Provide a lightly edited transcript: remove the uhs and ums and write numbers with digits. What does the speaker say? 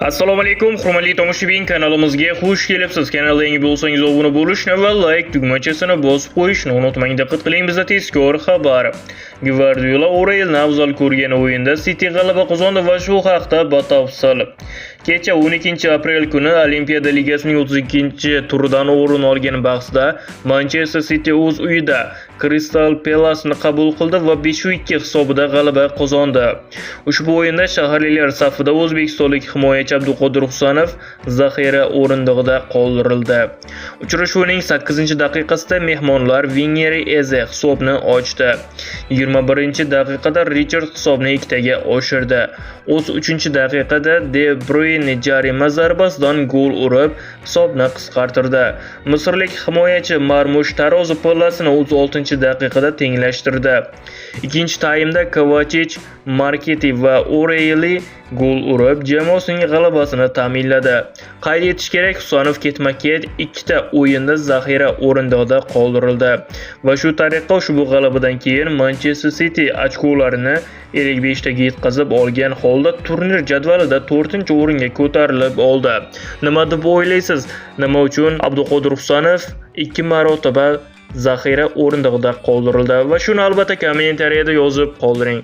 Assalomu alaykum, hurmatli tomoshabin, kanalimizga xush kelibsiz. Kanalga yangi bo'lsangiz obuna bo'lishni va like tugmachasini bosib qo'yishni unutmang. Diqqat qiling, bizda tezkor xabar. Gvardiola O'rayilni afzal ko'rgan o'yinda City g'alaba qozondi va shu haqda batafsil. Kecha 12 aprel kuni Olimpiada Ligasining 32-turidan o'rin olgan bahsda Manchester City o'z uyida Crystal Palace'ni qabul qildi va 5-2 hisobida g'alaba qozondi. Ushbu o'yinda shaharliklar safida o'zbekistonlik himoyachi Abduqodir Husanov zaxira o'rindig'ida qoldirildi. Uchrashuvning 8-daqiqasida mehmonlar Vingeri Eze hisobni ochdi. 21-daqiqada Richard hisobni 2 ga oshirdi. 33-daqiqada De Bruyne jarima zarbasidan gol urib, hisobni qisqartirdi. Misrlik himoyachi Marmush tarozi pallasini 36-daqiqada tenglashtirdi. Ikkinchi taymda Kovacic, Marketi va O'Reilly gol urib, jamoasining g'alabasini ta'minladi. Qayd etish kerak, Husanov ketma-ket 2 ta o'yinda zaxira o'rindig'ida qoldirildi va shu tariqa ushbu g'alabadan keyin Manchester City ochkolarini 55 taga yetkazib olgan holda turnir jadvalida 4-o'ringa ko'tarilib oldi. Nima deb o'ylaysiz? Nima uchun Abduqodir Husanov 2 marotaba zaxira o'rindig'ida qoldirildi? Va shuni albatta kommentariyada yozib qoldiring.